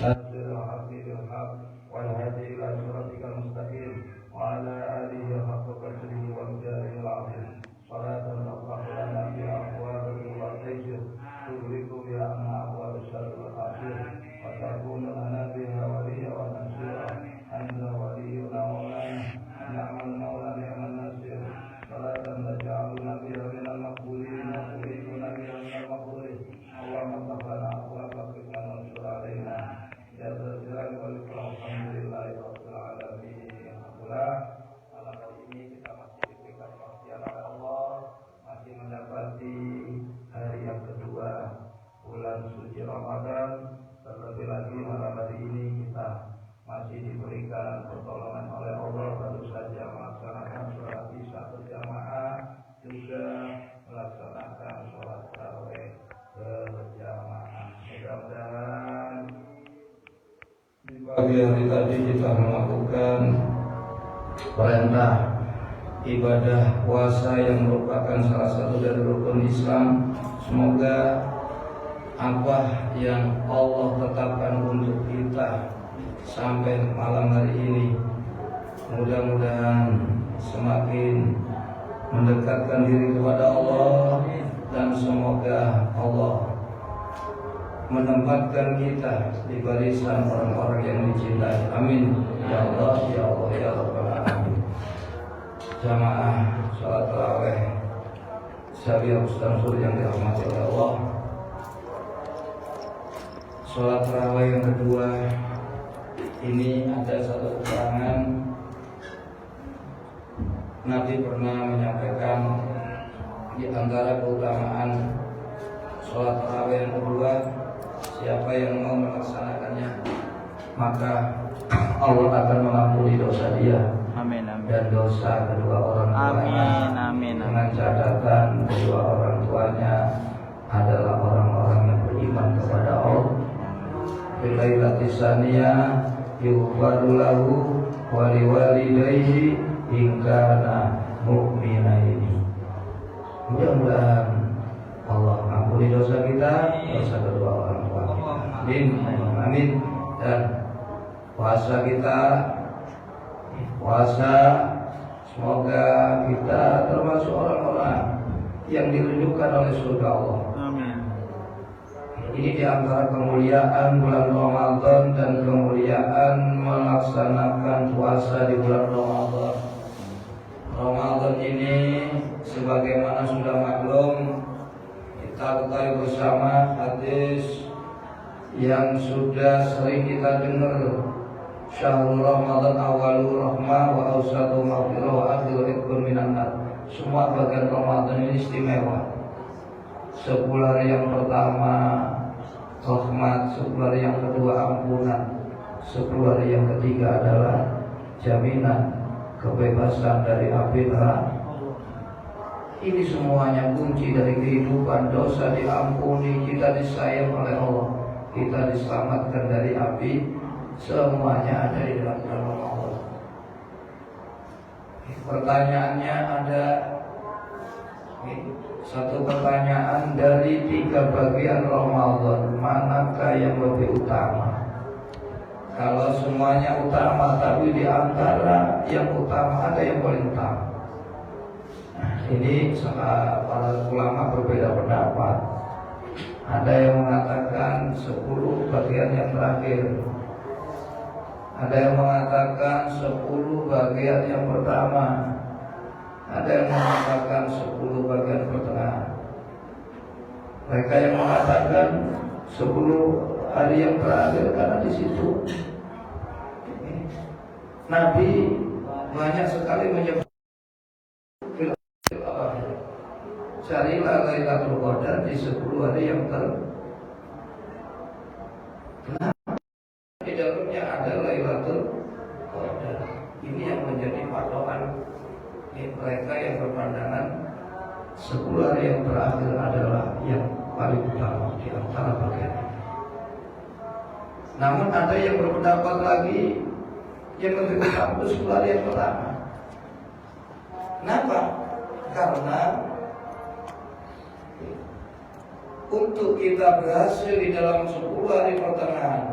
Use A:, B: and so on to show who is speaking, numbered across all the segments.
A: ناصر الحق بالحق والهادي إلى صراطك المستقيم وعلى آله حق قدره ومقداره العظيم صلاة تفتح لنا بها أبواب الخير تغلق بها عن أبواب الشر والخاسر وتكون لنا بها وليا ونصيرا أنت ولينا مولانا نعم المولى نعم النصير صلاة تجعلنا بها من المقبولين وتريدنا بها من المقبولين اللهم افتح لنا أبواب رزقنا وانشر علينا يا ذا الجلال والإكرام الحمد لله رب العالمين. Malam hari ini kita masih diberikan perhatian oleh Allah, masih mendapati hari yang kedua bulan suci Ramadan. Terlebih lagi malam hari ini kita masih diberikan pertolongan oleh Allah, baru saja melaksanakan sholat isya berjamaah, juga melaksanakan sholat tarawih berjamaah. Mudah-mudahan di pagi hari tadi kita melakukan perintah ibadah puasa yang merupakan salah satu dari rukun Islam. Semoga apa yang Allah tetapkan untuk kita sampai malam hari ini mudah-mudahan semakin mendekatkan diri kepada Allah, dan semoga Allah menempatkan kita di barisan orang-orang yang dicintai. Amin ya Allah ya Allah ya Rabbal alamin. Jamaah salat tarawih Syariah Ustaz yang dirahmati oleh Allah, salat tarawih yang kedua ini ada satu keterangan Nabi pernah menyampaikan di antara keutamaan salat tarawih yang kedua, siapa yang mau melaksanakannya maka Allah akan mengampuni dosa dia.
B: Amin, amin.
A: Dan dosa kedua orang tuanya.
B: Amin, amin, amin.
A: Dengan catatan kedua orang tuanya adalah orang-orang yang beriman kepada Allah. Bilailatis saniyah yughfaru lahu wa liwalidayhi in kana mu'minaini. Mudah-mudahan Allah ampuni dosa kita, dosa kedua orang tua kita. Amin, amin. Dan puasa kita, semoga kita termasuk orang-orang yang ditunjukkan oleh surga Allah.
B: Amin.
A: Ini di antara kemuliaan bulan Ramadan dan kemuliaan melaksanakan puasa di bulan Ramadan. Ramadan ini sebagaimana sudah maklum, kita ketahui bersama hadis yang sudah sering kita dengar, Syahrul Ramadan awalu rahmah wa awsatu maghfirah wa akhiru ikbun minan nar. Semua bagian Ramadan ini istimewa. 10 hari yang pertama rahmat, 10 hari yang kedua ampunan, 10 hari yang ketiga adalah jaminan kebebasan dari api neraka. Ini semuanya kunci dari kehidupan. Dosa diampuni, kita disayang oleh Allah, kita diselamatkan dari api. Semuanya ada di dalam Allah. Pertanyaannya ada satu pertanyaan, dari 3 bagian Ramadan manakah yang lebih utama? Kalau semuanya utama, tapi di antara yang utama ada yang paling utama. Ini para ulama berbeda pendapat. Ada yang mengatakan 10 bagian yang terakhir, ada yang mengatakan 10 bagian yang pertama, ada yang mengatakan 10 bagian pertengahan. Mereka yang mengatakan 10 hari yang terakhir karena di situ Nabi banyak sekali menyebut carilah Lailatul Qadar di 10 hari yang Kenapa? Di dalamnya ada Lailatul Qadar. Ini yang menjadi patokan mereka yang berpandangan 10 hari yang terakhir adalah yang paling utama di antara bagian. Namun ada yang berpendapat lagi yang lebih utama itu 10 hari yang pertama. Kenapa? Karena untuk kita berhasil di dalam 10 hari pertengahan,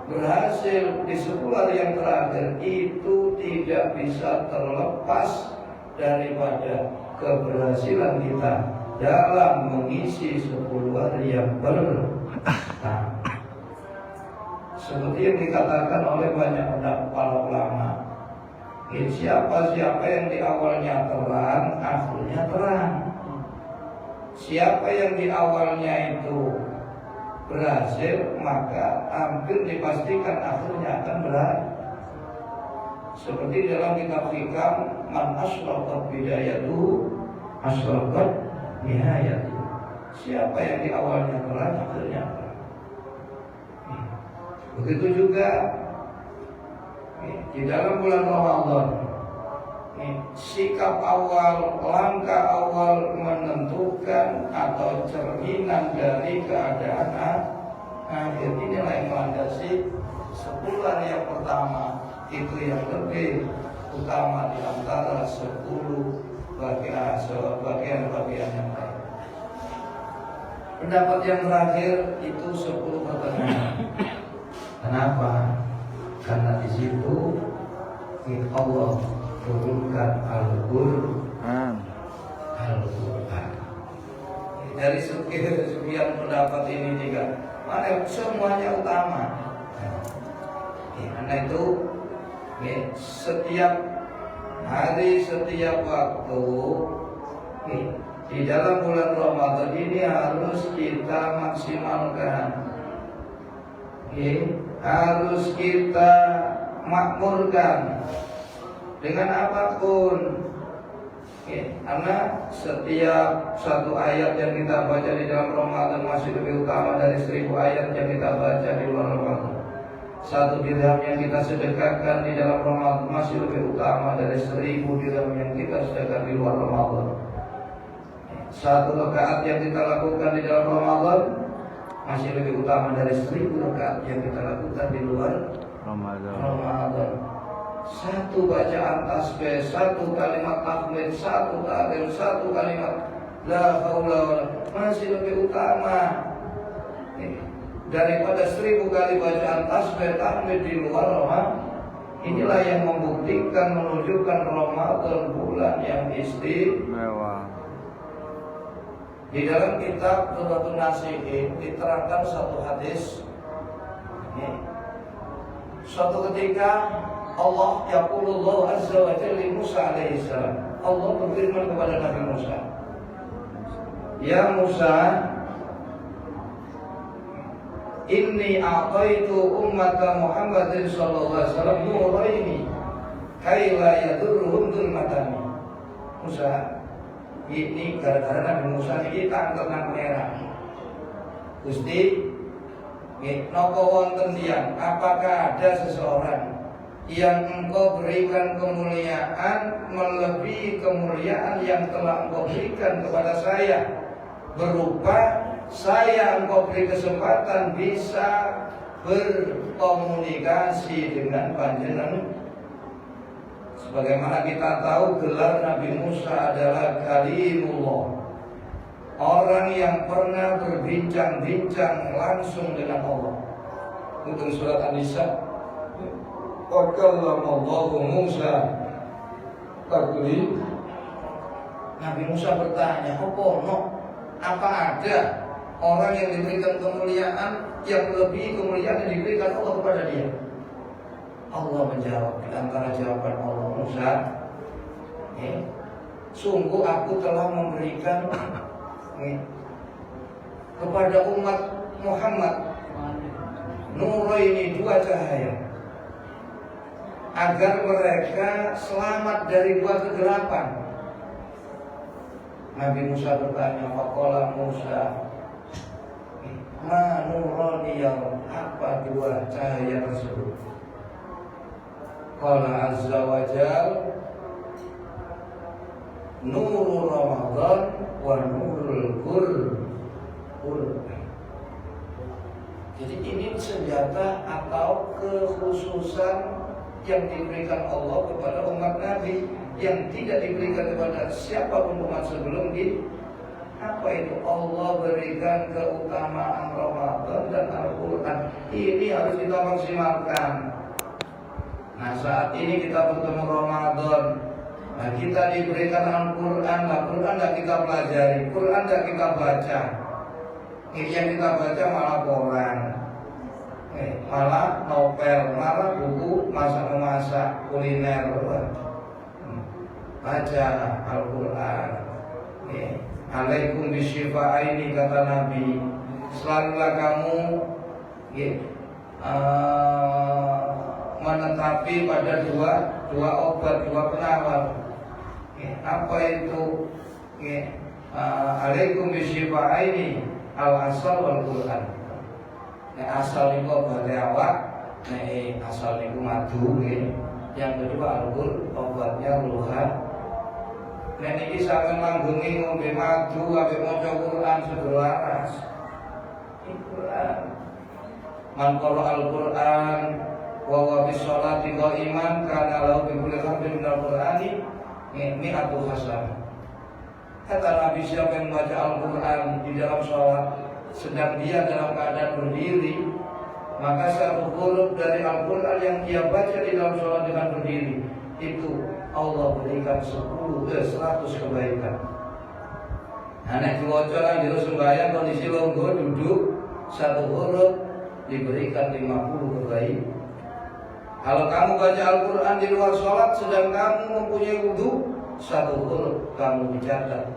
A: berhasil di 10 hari yang terakhir itu tidak bisa terlepas daripada keberhasilan kita dalam mengisi 10 hari yang pertama. Seperti yang dikatakan oleh banyak para ulama, siapa yang di awalnya terang, akhirnya terang. Siapa yang di awalnya itu berhasil, maka hampir dipastikan akhirnya akan berhasil. Seperti dalam kitab hikam, man asyraqat bidayatuhu asyraqat nihayatuhu. Siapa yang di awalnya terang, akhirnya terang. Begitu juga di dalam bulan Ramadan, sikap awal, langkah awal menentukan atau cerminan dari keadaan akhir. Inilah yang melandasi 10 hari yang pertama, itu yang lebih utama di antara 10 bagian-bagian yang lain. Pendapat yang terakhir itu 10 pertengahan. Kenapa? Karena di situ Allah turunkan Al-Qur'an. Dari sekian pendapat ini juga, mana semuanya utama. Karena itu setiap hari, setiap waktu di dalam bulan Ramadan ini harus kita maksimalkan. Harus kita makmurkan dengan apapun. Karena setiap satu ayat yang kita baca di dalam Ramadan masih lebih utama dari 1000 ayat yang kita baca di luar Ramadan. Satu dirham yang kita sedekahkan di dalam Ramadan masih lebih utama dari 1000 dirham yang kita sedekahkan di luar Ramadan. Satu rakaat yang kita lakukan di dalam Ramadan masih lebih utama dari 1000 rakaat yang kita lakukan di luar Ramadan. Satu bacaan tasbih, satu kalimat tahmid, satu tahlil, satu kalimat la haula wala masih lebih utama daripada 1000 kali bacaan tasbih tahmid di luar Ramadan. Inilah yang membuktikan, menunjukkan Ramadan bulan yang istimewa. Di dalam kitab Durratun Nasihin diterangkan satu hadis. Suatu ketika Allah yaqulullah azza wa jalla li Musa alaihi salam. Allah berfirman kepada Nabi Musa, "Ya Musa, inni a'taitu ummata Muhammadin sallallahu alaihi wasallam nuraini kai la yadurruhum dzulmatani." Musa, ini gara-gara Nabi Musa ini tangan merah. Gusti, napa wonten tiyang, apakah ada seseorang yang engkau berikan kemuliaan melebihi kemuliaan yang telah engkau berikan kepada saya, berupa saya engkau beri kesempatan bisa berkomunikasi dengan panjenengan. Sebagaimana kita tahu gelar Nabi Musa adalah Kalimullah, orang yang pernah berbincang-bincang langsung dengan Allah. Untuk surat An-Nisa, wa kallamallahu Musa taklima. Nabi Musa bertanya, apa ada orang yang diberikan kemuliaan yang lebih kemuliaan yang diberikan Allah kepada dia? Allah menjawab, di antara jawaban Allah, Musa, sungguh aku telah memberikan kepada umat Muhammad nuraini, 2 cahaya, agar mereka selamat dari 2 kegelapan. Nabi Musa bertanya, faqala Musa, ma nurani, apa 2 cahaya tersebut? Qala azza wa jal, nurul Ramadan wa nurul Qur'an. Jadi ini senjata atau kekhususan yang diberikan Allah kepada umat Nabi, yang tidak diberikan kepada siapapun umat sebelum Apa itu? Allah berikan keutamaan Ramadan dan Al-Quran. Ini harus kita maksimalkan. Nah, saat ini kita bertemu Ramadan. Nah, kita diberikan Al-Quran. Al-Quran tidak kita pelajari, Quran tidak kita baca. Ini yang kita baca malah koran, malah novel, malah buku masak-memasak kuliner. Baca Al-Quran. Alaikum bisyifa'aini, kata Nabi, selalulah kamu menetapi pada dua obat, dua penawar. Apa itu? Alaikum bisyifa'aini, al-asal wal Quran. Asal itu obat awak, asal itu madu. Yang kedua Al-Quran, obatnya ruhan. Ini sampai langgungi ngombe madu, sampai maca Quran sedularas. Quran. Man qara al-Quran wa huwa fi sholati qa'iman kana lahu bi kulli harfin min al-Qur'ani mi'atu hasanah. Kata Nabi, siapa yang membaca Al-Quran di dalam sholat sedang dia dalam keadaan berdiri, maka satu huruf dari Al-Quran yang dia baca di dalam sholat dengan berdiri itu Allah berikan 100 kebaikan. Anak diwaca di sembahyang kondisi longgo duduk, satu huruf diberikan 50 kebaikan. Kalau kamu baca Al-Quran di luar sholat sedang kamu mempunyai wudu, satu huruf kamu dicatat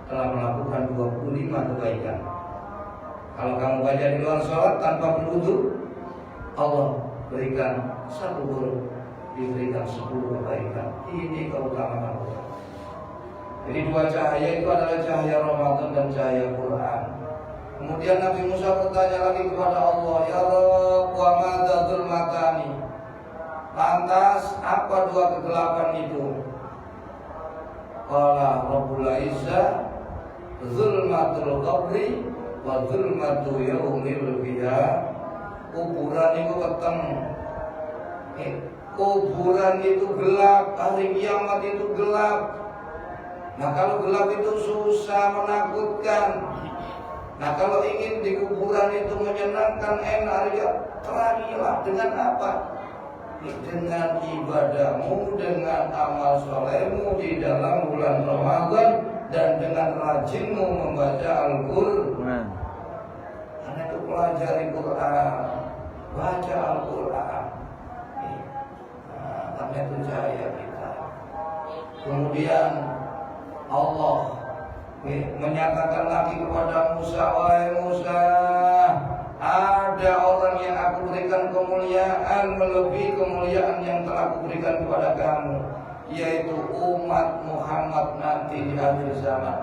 A: telah melakukan 25 kebaikan. Kalau kamu baca di luar sholat tanpa berwudu, Allah berikan satu huruf diberikan 10 kebaikan. Ini keutamaan Allah. Jadi dua cahaya itu adalah cahaya Ramadan dan cahaya Quran. Kemudian Nabi Musa bertanya lagi kepada Allah, ya Rabb, wa madza dzulmatani? Lantas apa dua kegelapan itu? Qala Rabbul Izzah zulmatul qabri wa zulmatu yaumil qiyamah. Kuburan itu peteng. Kuburan itu gelap, hari kiamat itu gelap. Nah, kalau gelap itu susah, menakutkan. Nah, kalau ingin di kuburan itu menyenangkan, enak, ya terangilah dengan apa? Dengan ibadahmu, dengan amal solehmu di dalam bulan Ramadan, dan dengan rajinmu membaca Al-Quran. Karena itu pelajari Quran, baca Al-Quran. Karena itu cahaya kita. Kemudian Allah menyatakan lagi kepada Musa, wahai Musa, ada orang yang aku berikan kemuliaan melebihi kemuliaan yang telah aku berikan kepada kamu, yaitu umat Muhammad nanti di akhir zaman.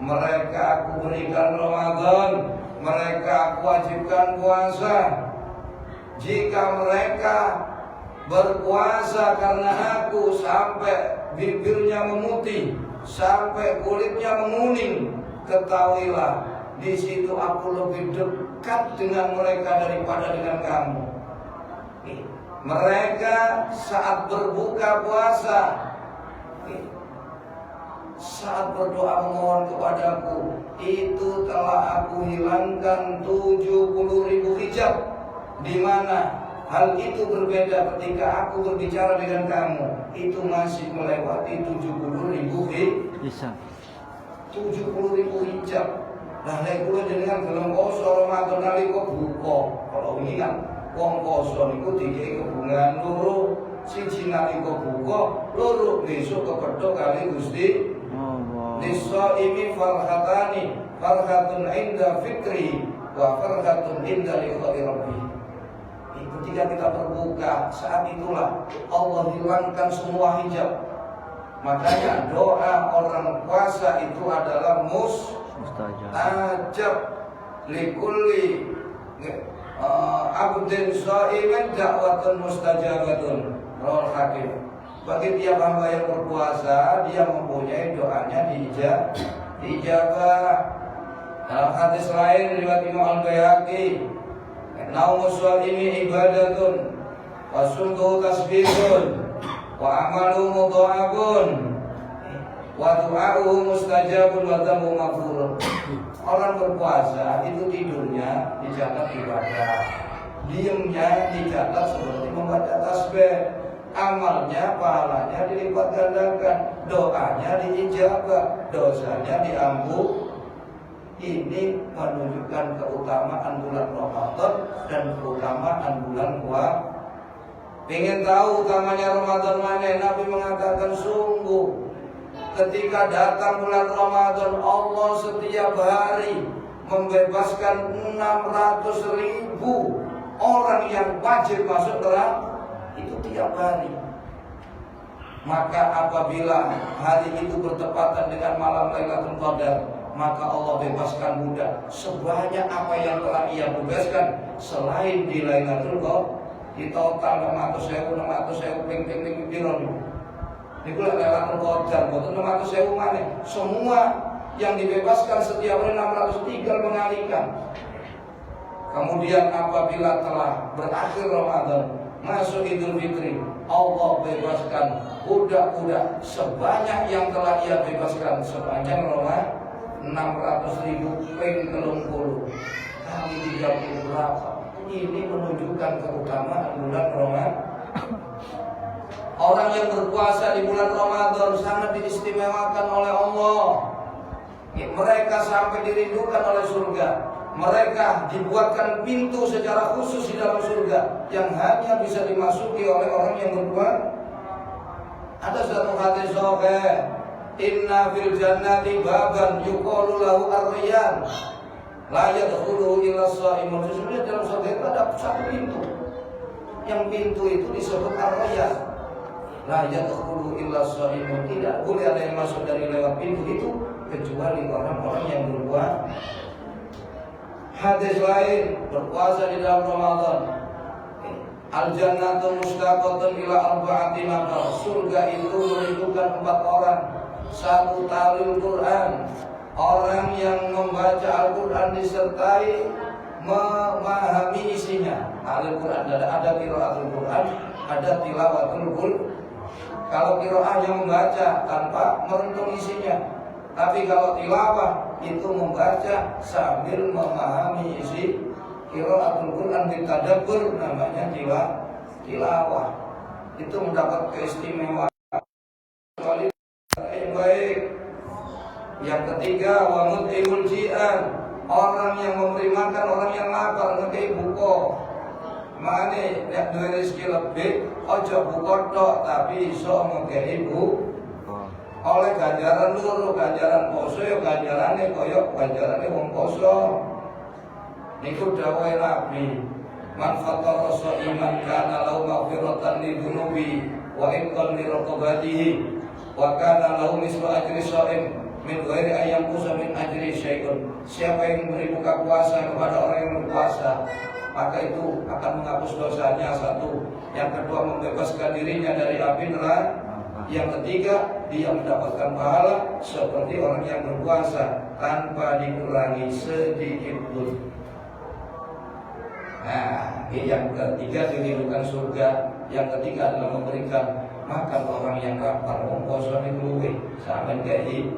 A: Mereka aku berikan Ramadan, mereka aku wajibkan puasa. Jika mereka berpuasa karena aku sampai bibirnya memutih, sampai kulitnya menguning, ketahuilah di situ aku lebih dekat dengan mereka daripada dengan kamu. Mereka saat berbuka puasa, saat berdoa memohon kepadaku, itu telah aku hilangkan 70.000 hijab. Di mana hal itu berbeda ketika aku berbicara dengan kamu, itu masih melewati 70.000 hijab. 70.000 hijab. Nah, nek kuwi jenengan gelem poso Ramadan nalika buka. Kalau ini kan wong poso niku dikeki kebungan loro, siji nalika buka, loro besok kepethuk kali Gusti Allah. Lis-shaimi farhatani, farhatun inda fikri wa farhatun inda liqa'i rabbih. Ketika kita berbuka, saat itulah Allah hilangkan semua hijab. Makanya doa orang puasa itu adalah mustajab likulli abdin shaimin da'watun mustajabatun. Rawal Hakim. Bagi tiap hamba yang berpuasa, dia mempunyai doanya diijabah. Dalam hadis lain riwayat Imam Al-Baihaqi, naumus shalimi ibadatun wa sumtuhu tasbihun wa amalu mudha'afun. Wa du'a'uhu mustajabun wa dhammu maghfurun. Orang berpuasa itu tidurnya dicatat ibadah, diamnya dicatat seperti membaca tasbih, amalnya, pahalanya dilipat gandakan, doanya diijabah, dosanya diampuni. Ini menunjukkan keutamaan bulan Ramadan dan keutamaan bulan puasa. Ingin tahu utamanya Ramadan mana? Nabi mengatakan sungguh ketika datang bulan Ramadan, Allah setiap hari membebaskan 600.000 orang yang wajib masuk neraka. Itu tiap hari. Maka apabila hari itu bertepatan dengan malam Lailatul Qadar, maka Allah bebaskan budak sebanyak apa yang telah ia bebaskan selain di Lailatul Qadar. Di total 600.000 ping dironi. Niku Lailatul Qadar, boten 600.000 maneh. Semua yang dibebaskan setiap hari 600 tinggal mengalihkan. Kemudian apabila telah berakhir Ramadan, masuk Idul Fitri, Allah bebaskan budak-budak sebanyak yang telah ia bebaskan sepanjang Ramadan. 600.000 ping 30 kali 30 berapa? Ini menunjukkan keutamaan bulan Ramadan. Orang yang berpuasa di bulan Ramadan sangat diistimewakan oleh Allah. Mereka sampai dirindukan oleh surga. Mereka dibuatkan pintu secara khusus di dalam surga yang hanya bisa dimasuki oleh orang yang berpuasa. Ada satu hadis sahih, inna fil jannati baban yuqalu lahu ar-riyyan la yadkhuluhu illa sha'imun. Sesungguhnya dalam surga itu ada satu pintu. Yang pintu itu disebut ar-riyyan. La yadkhuluhu illa sha'imun. Tidak boleh ada yang masuk dari lewat pintu itu kecuali orang-orang yang berpuasa. Hadis lain, berpuasa di dalam Ramadan, al-jannatu mustaqatun ila arba'ati nafar. Surga itu merindukan 4 orang. Satu talil Quran, orang yang membaca Al-Quran disertai memahami isinya. Talil Quran ada qiraatul Quran, ada tilawatul Quran. Kalau qiraah yang membaca tanpa merenung isinya, tapi kalau tilawah itu membaca sambil memahami isi. Qiraatul Quran bitadabbur namanya tilawah. Itu mendapat keistimewaan. Baik. Yang ketiga, wa mut'imul ji'an, orang yang memberi makan orang yang lapar, ngekei buka. Mane nek duwe rezeki lebih, aja buka tok tapi iso ngekei oleh ganjaran loro, ganjaran poso ya ganjarane kaya ganjarane wong poso. Niku dawuhe Nabi, man fatara iman kana lahu maghfiratan lidunubi wa inqan li raqabatihi wa kana lahu mislu ajri shaim min ghairi ayam qusa min ajri syai'un. Siapa yang memberi buka puasa kepada orang yang berpuasa, maka itu akan menghapus dosanya satu. Yang kedua, membebaskan dirinya dari api neraka. Yang ketiga, dia mendapatkan pahala seperti orang yang berpuasa tanpa dikurangi sedikit pun. Nah, yang ketiga dirindukan surga. Yang ketiga adalah memberikan makan orang yang lapar. Poso luwih sampeyan kei.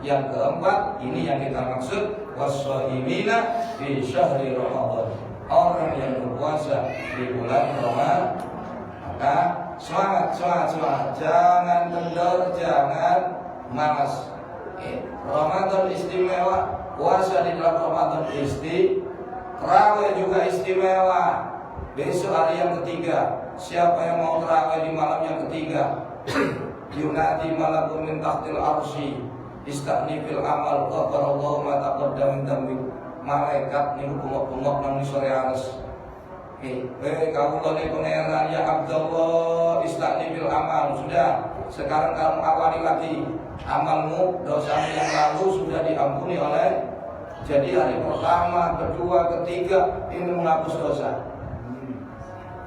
A: Yang keempat, ini yang kita maksud, was-shaimina fi syahri Ramadan. Orang yang berpuasa di bulan Ramadan. Maka semangat, jangan kendor, jangan malas. Ramadan istimewa, puasa di dalam Ramadan tarawih juga istimewa. Besok hari yang ketiga, siapa yang mau tarawih di malam yang ketiga, yunadi malakun min tahtil arsy istaqnifil amal ghafarallahu ma taqaddama min dzambi. Malaikat niku bengok-bengok nang sore ares. Kamu tadi pangeran ya Abdullah istaqnifil amal. Sudah, sekarang kamu awali lagi amalmu, dosa yang lalu sudah diampuni oleh. Jadi hari pertama, kedua, ketiga ini menghapus dosa.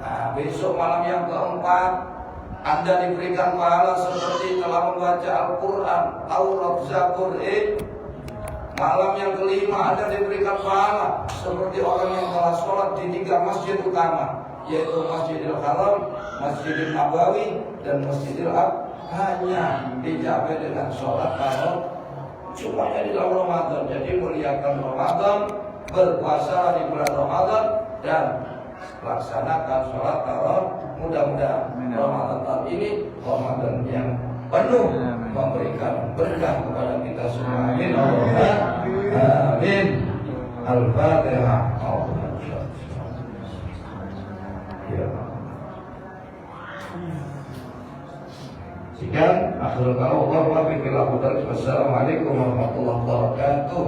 A: Nah, besok malam yang keempat Anda diberikan pahala seperti telah membaca Al-Quran, Taurat, Zabur. Malam yang kelima Anda diberikan pahala seperti orang yang telah sholat di 3 masjid utama, yaitu Masjidil Haram, Masjidil Nabawi, dan Masjidil hanya dicapai dengan sholat kalau semuanya di dalam Ramadan. Jadi muliakan Ramadan, berpuasa di bulan Ramadan, dan laksanakan sholat tarawih. Mudah-mudahan Ramadan tahun ini Ramadan yang penuh memberikan berkah kepada kita semua. Amin. Amin. Al-Fatihah. Ya. Sekian akhirul kalam. Wassalamualaikum warahmatullahi wabarakatuh.